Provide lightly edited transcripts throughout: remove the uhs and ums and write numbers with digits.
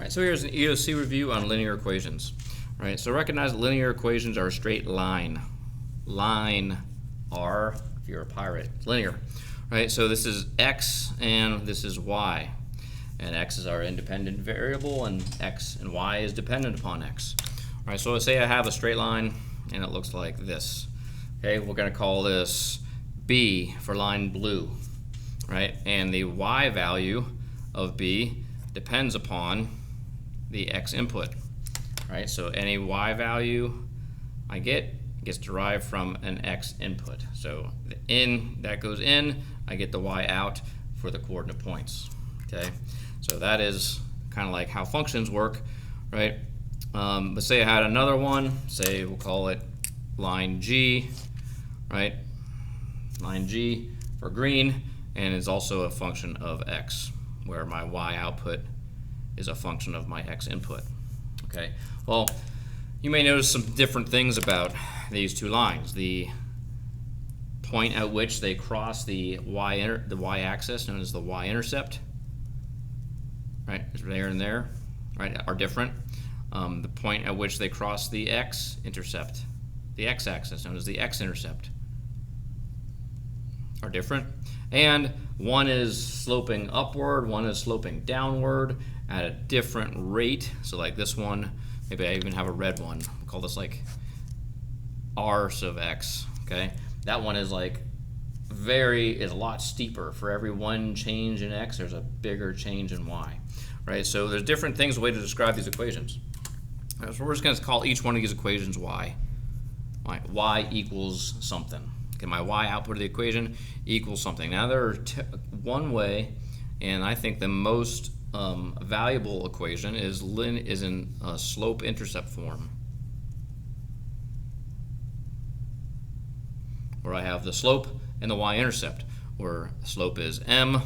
Right, so here's an EOC review on linear equations. Right, so recognize that linear equations are a straight line. Line R, if you're a pirate, linear. Right, so this is x and this is y. And x is our independent variable, and x and y is dependent upon x. Right, so let's say I have a straight line and it looks like this. Okay, we're going to call this B for line blue. Right, and the y value of B depends upon the x input. Right, so any y value I get gets derived from an x input. So the in that goes in, I get the y out for the coordinate points. Okay, so that is kind of like how functions work, right? Let's say I had another one. Say we'll call it line G, right? Line G for green, and it's also a function of x, where my y output is a function of my x input. Okay, well, you may notice some different things about these two lines. The point at which they cross the y-axis, known as the y-intercept, right, is there and there, right, are different. The point at which they cross the x-intercept, the x-axis, known as the x-intercept, are different. And one is sloping upward, one is sloping downward at a different rate. So like this one, maybe I even have a red one. We'll call this like r sub x. Okay, that one is like is a lot steeper. For every one change in x, there's a bigger change in y. Right. So there's different things, a way to describe these equations. So we're just going to call each one of these equations y. Y equals something. Okay, my y output of the equation equals something. Now there are one way, and I think the most valuable equation is in slope-intercept form, where I have the slope and the y-intercept, where slope is m,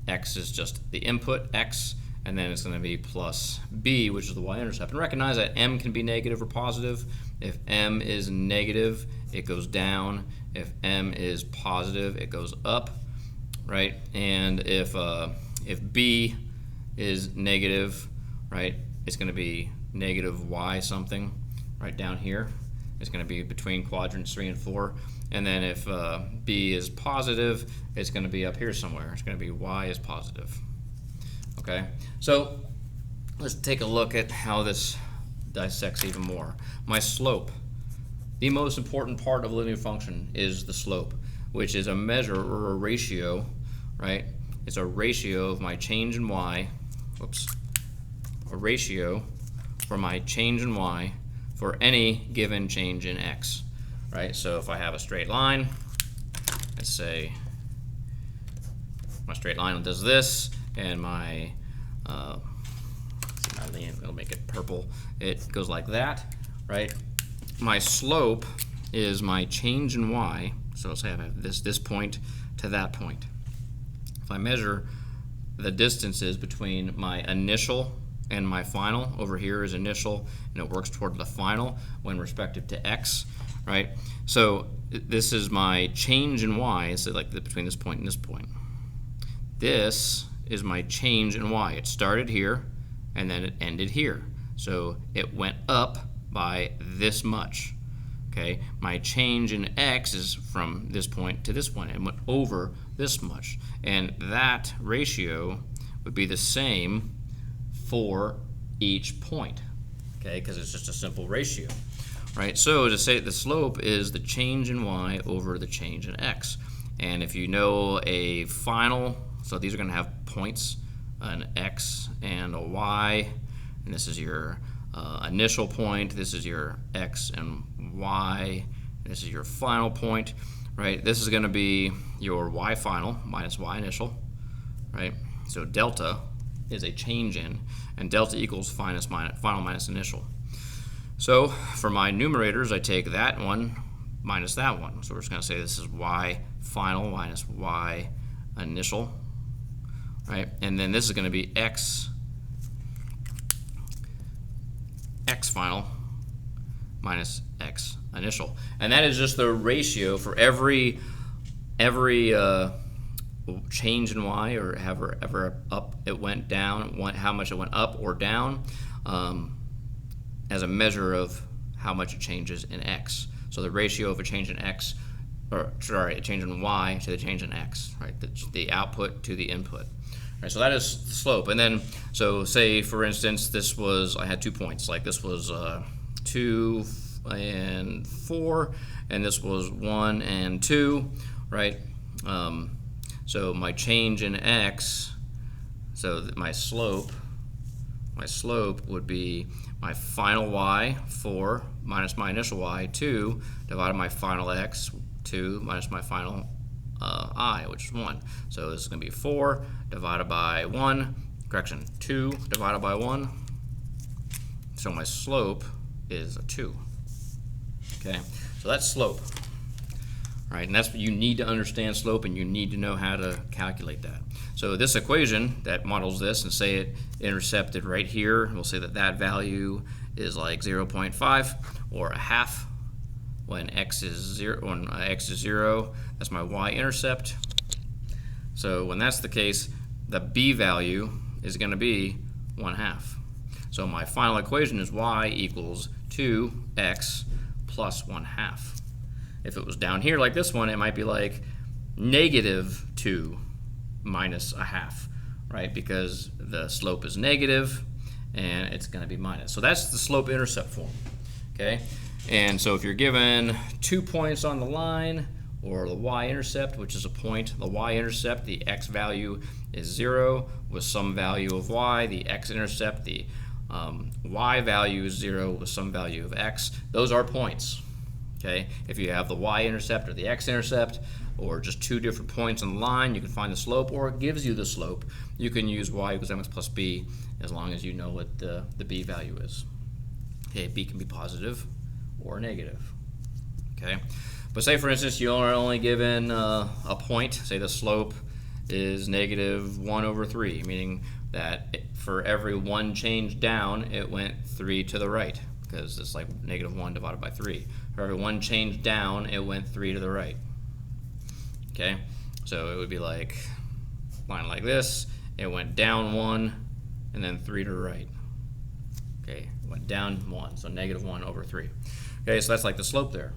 x is just the input, x, and then it's going to be plus b, which is the y-intercept. And recognize that m can be negative or positive. If m is negative, it goes down. If m is positive, it goes up, right? And if b is negative, right, it's going to be negative y something right down here. It's going to be between quadrants 3 and 4. And then if b is positive, it's going to be up here somewhere. It's going to be y is positive. Okay, so let's take a look at how this dissects even more. My slope. The most important part of a linear function is the slope, which is a measure or a ratio, right? It's a ratio of my change in y, a ratio for my change in y for any given change in x, right? So if I have a straight line, let's say my straight line does this, and my it'll make it purple. It goes like that, right? My slope is my change in y. So let's say I have this point to that point. If I measure the distances between my initial and my final, over here is initial, and it works toward the final when respective to x, right? So this is my change in y, so like between this point and this point. This is my change in y. It started here, and then it ended here. So it went up by this much. Okay, my change in x is from this point to this point. It went over this much, and that ratio would be the same for each point. Okay, because it's just a simple ratio, right? So to say the slope is the change in y over the change in x, and if you know a final, so these are going to have points, an x and a y, and this is your initial point, this is your x and y, this is your final point, right? This is going to be your y final minus y initial, right? So delta is a change in, and delta equals final minus initial. So for my numerators, I take that one minus that one. So we're just going to say this is y final minus y initial, right? And then this is going to be x final minus x initial. And that is just the ratio for every change in y, or ever up it went down, how much it went up or down, as a measure of how much it changes in x. So the ratio of a change in x, or sorry, a change in y to the change in x, right? The output to the input. Right, so that is the slope. And then, so say for instance, this was, I had 2 points, like this was 2 and 4, and this was 1 and 2, right? So my change in x, so my slope would be my final y, 4, minus my initial y, 2, divided by my final x, 2, minus my final I, which is 1. So this is going to be 4 divided by 1, correction, 2 divided by 1. So my slope is a 2. Okay, so that's slope. Right, and that's what you need to understand slope, and you need to know how to calculate that. So this equation that models this, and say it intercepted right here, we'll say that that value is like 0.5 or a half when x is 0. That's my y-intercept. So when that's the case, the b value is going to be 1/2. So my final equation is y equals 2x plus 1/2. If it was down here like this one, it might be like -2 minus a half, right? Because the slope is negative and it's going to be minus. So that's the slope-intercept form, okay? And so if you're given 2 points on the line, or the y-intercept, which is a point, the y-intercept, the x value is 0 with some value of y, the x-intercept, the y value is 0 with some value of x. Those are points. Okay, if you have the y-intercept or the x-intercept, or just 2 different points on the line, you can find the slope, or it gives you the slope. You can use y equals mx plus b as long as you know what the b value is. Okay, b can be positive or negative. Okay, but say for instance you are only given a point. Say the slope is -1/3, meaning that for every 1 change down, it went 3 to the right, because it's like -1 divided by 3. For every 1 change down, it went 3 to the right. Okay, so it would be like line like this. It went down 1 and then 3 to the right. Okay, it went down 1, so -1/3. Okay, so that's like the slope there,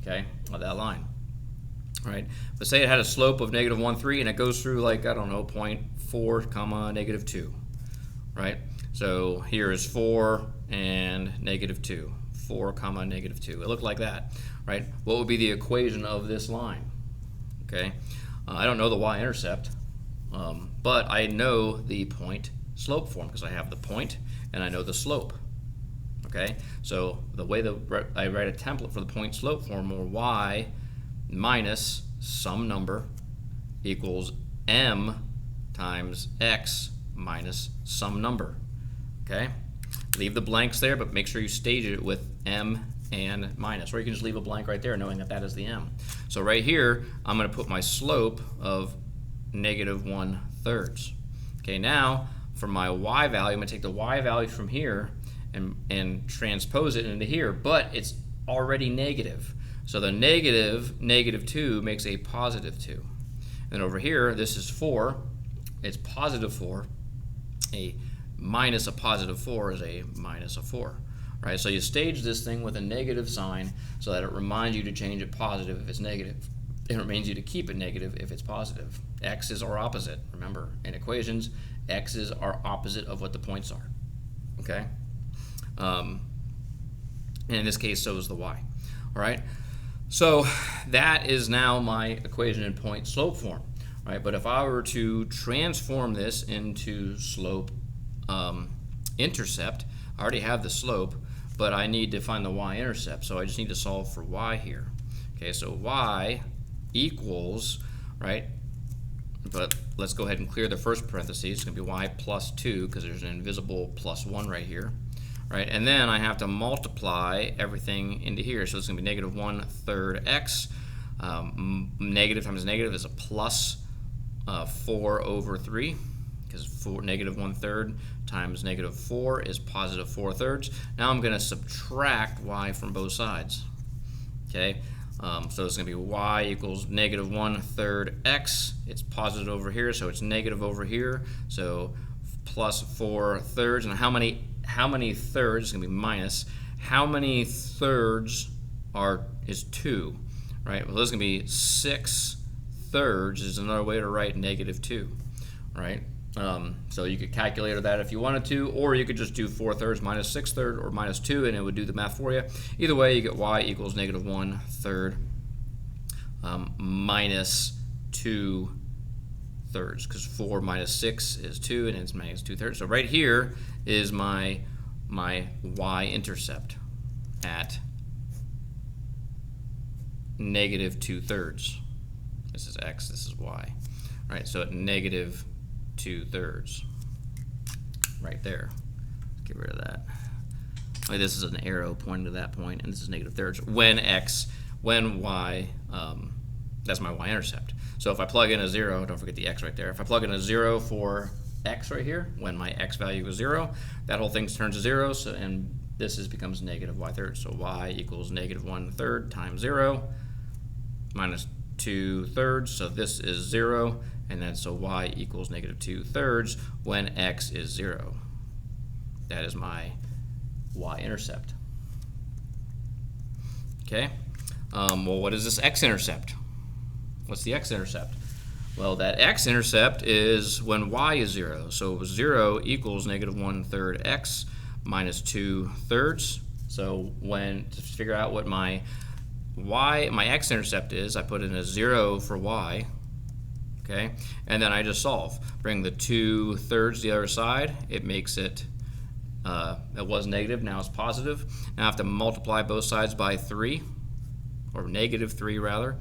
okay, of that line. All right, but say it had a slope of -1,3 and it goes through, like, I don't know, 0.4 comma -2, right? So here is 4 and -2, 4 comma -2. It looked like that, right? What would be the equation of this line? Okay, I don't know the y-intercept, but I know the point slope form because I have the point and I know the slope. Okay, so the way that I write a template for the point slope form, or y minus some number equals m times x minus some number. Okay, leave the blanks there, but make sure you stage it with m and minus, or you can just leave a blank right there knowing that that is the m. So right here I'm going to put my slope of -1/3. Okay, now for my y value, I'm going to take the y value from here and transpose it into here, but it's already negative. So the -2 makes a +2. And over here, this is 4. It's +4. A minus a +4 is a -4. Right? So you stage this thing with a negative sign so that it reminds you to change it positive if it's negative. It reminds you to keep it negative if it's positive. X's are opposite. Remember, in equations, X's are opposite of what the points are. Okay? And in this case, so is the y. All right? So that is now my equation in point slope form. Right? But if I were to transform this into slope intercept, I already have the slope, but I need to find the y-intercept. So I just need to solve for y here. Okay, so y equals, right? But let's go ahead and clear the first parentheses. It's going to be y plus 2 because there's an invisible +1 right here. Right, and then I have to multiply everything into here. So it's going to be -1/3 x. Negative times negative is a plus 4/3, because -1/3 times -4 is +4/3. Now I'm going to subtract y from both sides. Okay, So it's going to be y equals negative 1/3 x. It's positive over here, so it's negative over here. So plus 4/3. And how many thirds? It's going to be minus. How many thirds is 2? Right? Well, this is going to be 6/3 is another way to write negative 2. Right? So you could calculate that if you wanted to, or you could just do 4/3 minus 6/3 or minus 2, and it would do the math for you. Either way, you get y equals negative 1/3 minus 2/3, because 4 minus 6 is 2, and it's minus 2/3. So right here is my y-intercept at negative 2/3. This is x, this is y. Right, so at negative 2/3, right there. Get rid of that. Okay, this is an arrow pointing to that point, and this is negative thirds. When y, that's my y-intercept. So if I plug in a 0, don't forget the x right there. If I plug in a 0 for x right here, when my x value is 0, that whole thing turns to 0, so, and this becomes negative y-thirds. So y equals negative 1/3 times 0 minus 2/3, so this is 0, and then so y equals negative 2/3 when x is 0. That is my y-intercept. Okay, well, what is this x-intercept? What's the x-intercept? Well, that x-intercept is when y is 0. So 0 equals negative 1/3 x minus 2/3. So to figure out what my x-intercept is, I put in a 0 for y, okay, and then I just solve. Bring the 2/3 to the other side. It makes it, it was negative, now it's positive. Now I have to multiply both sides by 3, or negative 3 rather,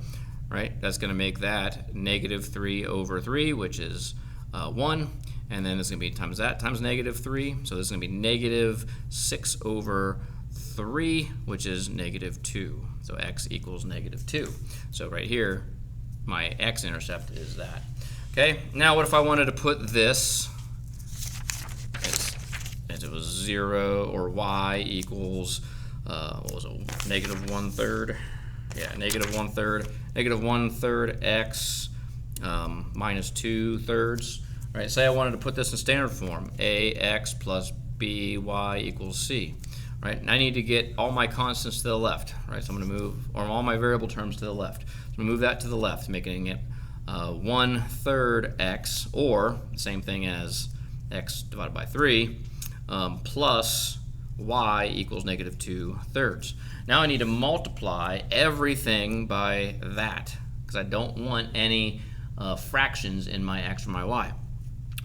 right? That's going to make that negative 3/3, which is 1, and then it's going to be times that times negative 3, so this is going to be negative 6/3, which is negative 2. So x equals negative 2. So right here, my x-intercept is that. Okay, now what if I wanted to put this as it was 0, or y equals, what was it, negative 1/3? Yeah, negative 1/3. Negative 1/3 x minus 2/3. All right, say I wanted to put this in standard form. ax plus by equals c. Right, and I need to get all my constants to the left. Right, so I'm going to move, or all my variable terms to the left. So I'm going to move that to the left, making it 1/3 x, or the same thing as x divided by 3, plus y equals negative 2/3. Now I need to multiply everything by that, because I don't want any fractions in my x or my y.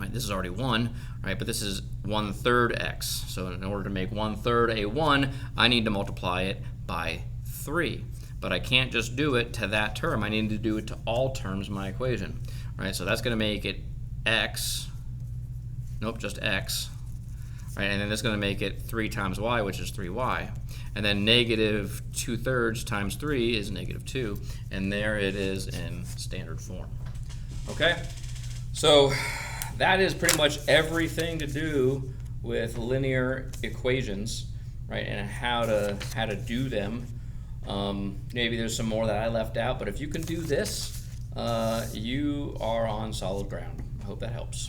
Right, this is already 1, right, but this is 1/3 x. So in order to make 1/3 a 1, I need to multiply it by 3. But I can't just do it to that term. I need to do it to all terms in my equation. Right, so that's going to make it x, nope, just x. Right, and then that's going to make it 3 times y, which is 3y. And then negative 2/3 times 3 is negative 2. And there it is in standard form. Okay, so that is pretty much everything to do with linear equations, right, and how to do them. Maybe there's some more that I left out, but if you can do this, you are on solid ground. I hope that helps.